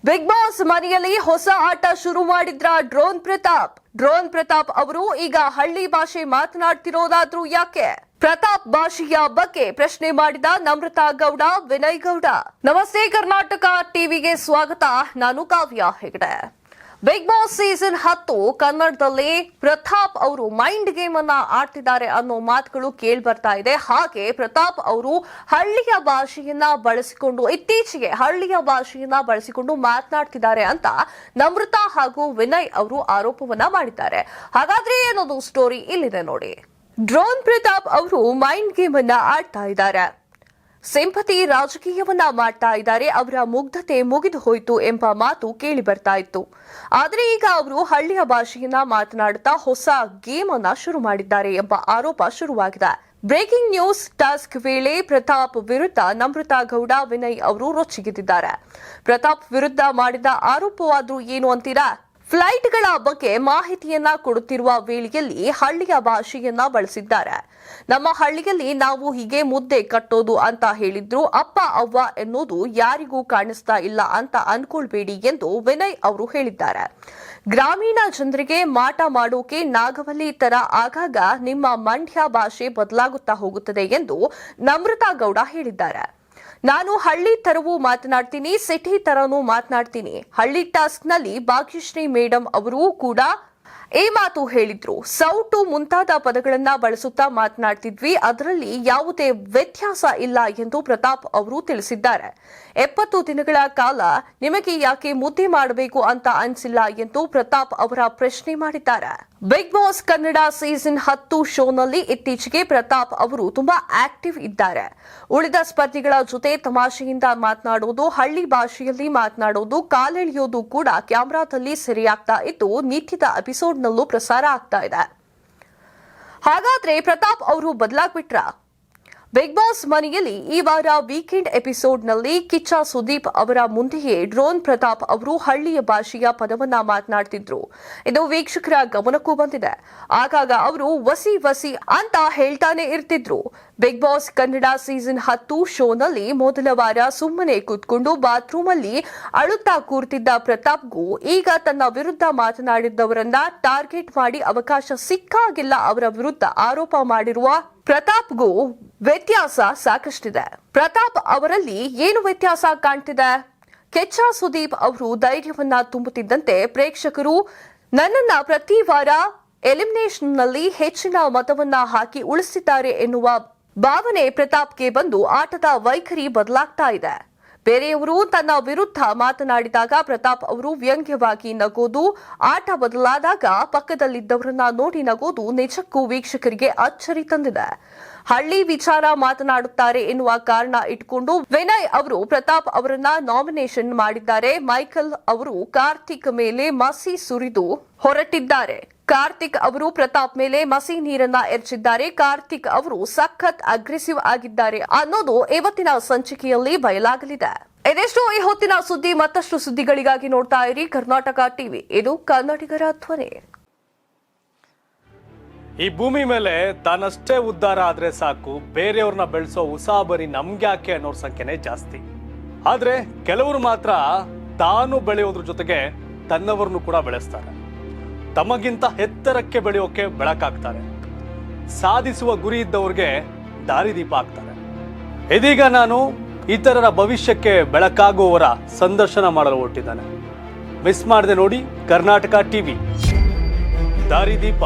Big boss ಮನೆಯಲ್ಲಿ ಹೊಸ ಆಟ ಶುರು ಮಾಡಿದ್ರ ಡ್ರೋನ್ ಪ್ರತಾಪ್ ಅವರು ಈಗ ಹಳ್ಳಿ ಭಾಷೆ ಮಾತನಾಡ್ತಿರೋದಾದ್ರೂ ಯಾಕೆ? ಪ್ರತಾಪ್ ಭಾಷೆಯ ಬಗ್ಗೆ ಪ್ರಶ್ನೆ ಮಾಡಿದ ನಮ್ರತಾ ಗೌಡ, ವಿನಯ್ ಗೌಡ. ನಮಸ್ತೆ ಕರ್ನಾಟಕ ಟಿವಿಗೆ ಸ್ವಾಗತ. ನಾನು ಕಾವ್ಯ ಹೆಗಡೆ. ಬಿಗ್ ಬಾಸ್ ಸೀಸನ್ 10 ಕನ್ನಡದಲ್ಲಿ ಪ್ರತಾಪ್ ಅವರು ಮೈಂಡ್ ಗೇಮ್ ಅನ್ನ ಆಡ್ತಿದ್ದಾರೆ ಅನ್ನೋ ಮಾತುಗಳು ಕೇಳಿ ಬರ್ತಾ ಇದೆ. ಹಾಗೆ ಪ್ರತಾಪ್ ಅವರು ಇತ್ತೀಚೆಗೆ ಹಳ್ಳಿಯ ಭಾಷೆಯನ್ನ ಬಳಸಿಕೊಂಡು ಮಾತನಾಡ್ತಿದ್ದಾರೆ ಅಂತ ನಮ್ರತಾ ಹಾಗೂ ವಿನಯ್ ಅವರು ಆರೋಪವನ್ನ ಮಾಡಿದ್ದಾರೆ. ಹಾಗಾದ್ರೆ ಏನದು ಸ್ಟೋರಿ ಇಲ್ಲಿದೆ ನೋಡಿ. ಡ್ರೋನ್ ಪ್ರತಾಪ್ ಅವರು ಮೈಂಡ್ ಗೇಮ್ ಅನ್ನ ಆಡ್ತಾ ಇದ್ದಾರೆ. ಸಿಂಪತಿ ರಾಜಕೀಯವನ್ನ ಮಾಡ್ತಾ ಇದ್ದಾರೆ. ಅವರ ಮುಗ್ಧತೆ ಮುಗಿದು ಹೋಯಿತು ಎಂಬ ಮಾತು ಕೇಳಿ ಬರ್ತಾ ಇತ್ತು. ಆದರೆ ಈಗ ಅವರು ಹಳ್ಳಿಯ ಭಾಷೆಯನ್ನ ಮಾತನಾಡುತ್ತಾ ಹೊಸ ಗೇಮ್ ಅನ್ನ ಶುರು ಮಾಡಿದ್ದಾರೆ ಎಂಬ ಆರೋಪ ಶುರುವಾಗಿದೆ. ಬ್ರೇಕಿಂಗ್ ನ್ಯೂಸ್ ಟಾಸ್ಕ್ ವೇಳೆ ಪ್ರತಾಪ್ ವಿರುದ್ಧ ನಮ್ರತಾ ಗೌಡ, ವಿನಯ್ ಅವರು ರೊಚ್ಚಿಗೆದ್ದಿದ್ದಾರೆ. ಪ್ರತಾಪ್ ವಿರುದ್ಧ ಮಾಡಿದ ಆರೋಪವಾದ್ರೂ ಏನು ಅಂತೀರಾ? ಫ್ಲೈಟ್ಗಳ ಬಗ್ಗೆ ಮಾಹಿತಿಯನ್ನ ಕೊಡುತ್ತಿರುವ ವೇಳೆಯಲ್ಲಿ ಹಳ್ಳಿಯ ಭಾಷೆಯನ್ನ ಬಳಸಿದ್ದಾರೆ. ನಮ್ಮ ಹಳ್ಳಿಯಲ್ಲಿ ನಾವು ಹೀಗೆ ಮುದ್ದೆ ಕಟ್ಟೋದು ಅಂತ ಹೇಳಿದ್ರು. ಅಪ್ಪ ಅವ್ವ ಎನ್ನುವುದು ಯಾರಿಗೂ ಕಾಣಿಸ್ತಾ ಇಲ್ಲ ಅಂತ ಅನ್ಕೊಳ್ಬೇಡಿ ಎಂದು ವಿನಯ್ ಅವರು ಹೇಳಿದ್ದಾರೆ. ಗ್ರಾಮೀಣ ಜನರಿಗೆ ಮಾಟ ಮಾಡೋಕೆ ನಾಗವಲ್ಲಿ ತರ ಆಗಾಗ ನಿಮ್ಮ ಮಂಡ್ಯ ಭಾಷೆ ಬದಲಾಗುತ್ತಾ ಹೋಗುತ್ತದೆ ಎಂದು ನಮ್ರತಾ ಗೌಡ ಹೇಳಿದ್ದಾರೆ. ನಾನು ಹಳ್ಳಿ ತರವೂ ಮಾತನಾಡ್ತೀನಿ, ಸಿಟಿ ತರನೂ ಮಾತನಾಡ್ತೀನಿ. ಹಳ್ಳಿ ಟಾಸ್ಕ್ ನಲ್ಲಿ ಭಾಗ್ಯಶ್ರೀ ಮೇಡಮ್ ಅವರು ಕೂಡ ಈ ಮಾತು ಹೇಳಿದ್ರು. ಸೌಟು ಮುಂತಾದ ಪದಗಳನ್ನ ಬಳಸುತ್ತಾ ಮಾತನಾಡ್ತಿದ್ವಿ. ಅದರಲ್ಲಿ ಯಾವುದೇ ವ್ಯತ್ಯಾಸ ಇಲ್ಲ ಎಂದು ಪ್ರತಾಪ್ ಅವರು ತಿಳಿಸಿದ್ದಾರೆ. 70 ದಿನಗಳ ಕಾಲ ನಿಮಗೆ ಯಾಕೆ ಮುದ್ದೆ ಮಾಡಬೇಕು ಅಂತ ಅನಿಸಿಲ್ಲ ಎಂದು ಪ್ರತಾಪ್ ಅವರ ಪ್ರಶ್ನೆ ಮಾಡಿದ್ದಾರೆ. ಬಿಗ್ ಬಾಸ್ ಕನ್ನಡ ಸೀಸನ್ 10 ಶೋನಲ್ಲಿ ಇತ್ತೀಚೆಗೆ ಪ್ರತಾಪ್ ಅವರು ತುಂಬಾ ಆಕ್ಟಿವ್ ಇದ್ದಾರೆ. ಉಳಿದ ಸ್ಪರ್ಧಿಗಳ ಜೊತೆ ತಮಾಷೆಯಿಂದ ಮಾತನಾಡೋದು, ಹಳ್ಳಿ ಭಾಷೆಯಲ್ಲಿ ಮಾತನಾಡೋದು, ಕಾಲೆಳೆಯೋದು ಕೂಡ ಕ್ಯಾಮೆರಾದಲ್ಲಿ ಸೆರೆಯಾಗ್ತಾ ಇದ್ದು ನಿತ್ಯದ ಎಪಿಸೋಡ್ನಲ್ಲೂ ಪ್ರಸಾರ ಆಗ್ತಾ ಇದೆ. ಹಾಗಾದ್ರೆ ಪ್ರತಾಪ್ ಅವರು ಬದಲಾಗ್ಬಿಟ್ರಾ? ಬಿಗ್ ಬಾಸ್ ಮನೆಯಲ್ಲಿ ಈ ವಾರ ವೀಕೆಂಡ್ ಎಪಿಸೋಡ್ನಲ್ಲಿ ಕಿಚ್ಚ ಸುದೀಪ್ ಅವರ ಮುಂದೆಯೇ ಡ್ರೋನ್ ಪ್ರತಾಪ್ ಅವರು ಹಳ್ಳಿಯ ಭಾಷೆಯ ಪದವನ್ನ ಮಾತನಾಡ್ತಿದ್ರು. ಇದು ವೀಕ್ಷಕರ ಗಮನಕ್ಕೂ ಬಂದಿದೆ. ಆಗಾಗ ಅವರು ವಸಿ ವಸಿ ಅಂತ ಹೇಳ್ತಾನೆ ಇರ್ತಿದ್ರು. ಬಿಗ್ ಬಾಸ್ ಕನ್ನಡ ಸೀಸನ್ 10 ಶೋನಲ್ಲಿ ಮೊದಲ ವಾರ ಸುಮ್ಮನೆ ಕೂತ್ಕೊಂಡು ಬಾತ್ರೂಮ್ ಅಲ್ಲಿ ಅಳುತ್ತಾ ಕೂರ್ತಿದ್ದ ಪ್ರತಾಪ್ಗೂ ಈಗ ತನ್ನ ವಿರುದ್ಧ ಮಾತನಾಡಿದ್ದವರನ್ನ ಟಾರ್ಗೆಟ್ ಮಾಡಿ ಅವಕಾಶ ಸಿಕ್ಕಾಗಿಲ್ಲ ಅವರ ವಿರುದ್ಧ ಆರೋಪ ಮಾಡಿರುವ ಪ್ರತಾಪ್ಗೂ ವ್ಯತ್ಯಾಸ ಸಾಕಷ್ಟಿದೆ. ಪ್ರತಾಪ್ ಅವರಲ್ಲಿ ಏನು ವ್ಯತ್ಯಾಸ ಕಾಣ್ತಿದೆ? ಕಿಚ್ಚ ಸುದೀಪ್ ಅವರು ಧೈರ್ಯವನ್ನ ತುಂಬುತ್ತಿದ್ದಂತೆ ಪ್ರೇಕ್ಷಕರು ನನ್ನನ್ನ ಪ್ರತಿ ವಾರ ಎಲಿಮಿನೇಷನ್ನಲ್ಲಿ ಹೆಚ್ಚಿನ ಮತವನ್ನ ಹಾಕಿ ಉಳಿಸಿದ್ದಾರೆ ಎನ್ನುವ ಭಾವನೆ ಪ್ರತಾಪ್ಗೆ ಬಂದು ಆಟದ ವೈಖರಿ ಬದಲಾಗ್ತಾ ಇದೆ. ಬೇರೆಯವರು ತನ್ನ ವಿರುದ್ಧ ಮಾತನಾಡಿದಾಗ ಪ್ರತಾಪ್ ಅವರು ವ್ಯಂಗ್ಯವಾಗಿ ನಗೋದು, ಆಟ ಬದಲಾದಾಗ ಪಕ್ಕದಲ್ಲಿದ್ದವರನ್ನ ನೋಡಿ ನಗೋದು ನಿಜಕ್ಕೂ ವೀಕ್ಷಕರಿಗೆ ಅಚ್ಚರಿ ತಂದಿದೆ. ಹಳ್ಳಿ ವಿಚಾರ ಮಾತನಾಡುತ್ತಾರೆ ಎನ್ನುವ ಕಾರಣ ಇಟ್ಕೊಂಡು ವಿನಯ್ ಅವರು ಪ್ರತಾಪ್ ಅವರನ್ನ ನಾಮಿನೇಷನ್ ಮಾಡಿದ್ದಾರೆ. ಮೈಕಲ್ ಅವರು ಕಾರ್ತಿಕ್ ಮೇಲೆ ಮಸಿ ಸುರಿದು ಹೊರಟಿದ್ದಾರೆ. ಕಾರ್ತಿಕ್ ಅವರು ಪ್ರತಾಪ್ ಮೇಲೆ ಮಸಿ ನೀರನ್ನ ಎರಚಿದ್ದಾರೆ. ಕಾರ್ತಿಕ್ ಅವರು ಸಖತ್ ಅಗ್ರೆಸಿವ್ ಆಗಿದ್ದಾರೆ ಅನ್ನೋದು ಇವತ್ತಿನ ಸಂಚಿಕೆಯಲ್ಲಿ ಬಯಲಾಗಲಿದೆ. ಇದೆಷ್ಟು ಈ ಹೊತ್ತಿನ ಸುದ್ದಿ. ಮತ್ತಷ್ಟು ಸುದ್ದಿಗಳಿಗಾಗಿ ನೋಡ್ತಾ ಇರಿ ಕರ್ನಾಟಕ ಟಿವಿ. ಇದು ಕನ್ನಡಿಗರ ಧ್ವನಿ. ಈ ಭೂಮಿ ಮೇಲೆ ತಾನಷ್ಟೇ ಉದ್ಧಾರ ಆದ್ರೆ ಸಾಕು, ಬೇರೆಯವ್ರನ್ನ ಬೆಳೆಸೋ ಉಸಾಬರಿ ನಮ್ಗ್ಯಾಕೆ ಅನ್ನೋರ್ ಸಂಖ್ಯೆನೇ ಜಾಸ್ತಿ. ಆದ್ರೆ ಕೆಲವರು ಮಾತ್ರ ತಾನು ಬೆಳೆಯೋದ್ರ ಜೊತೆಗೆ ತನ್ನವರನ್ನು ಕೂಡ ಬೆಳೆಸ್ತಾರೆ. ತಮಗಿಂತ ಎತ್ತರಕ್ಕೆ ಬೆಳೆಯೋಕೆ ಬೆಳಕಾಗ್ತಾರೆ. ಸಾಧಿಸುವ ಗುರಿ ಇದ್ದವ್ರಿಗೆ ದಾರಿದೀಪ ಆಗ್ತಾರೆ. ಇದೀಗ ನಾನು ಇತರರ ಭವಿಷ್ಯಕ್ಕೆ ಬೆಳಕಾಗುವವರ ಸಂದರ್ಶನ ಮಾಡಲು ಹೊರಟಿದ್ದಾನೆ. ಮಿಸ್ ಮಾಡದೆ ನೋಡಿ ಕರ್ನಾಟಕ ಟಿವಿ. ದಾರಿದೀಪ.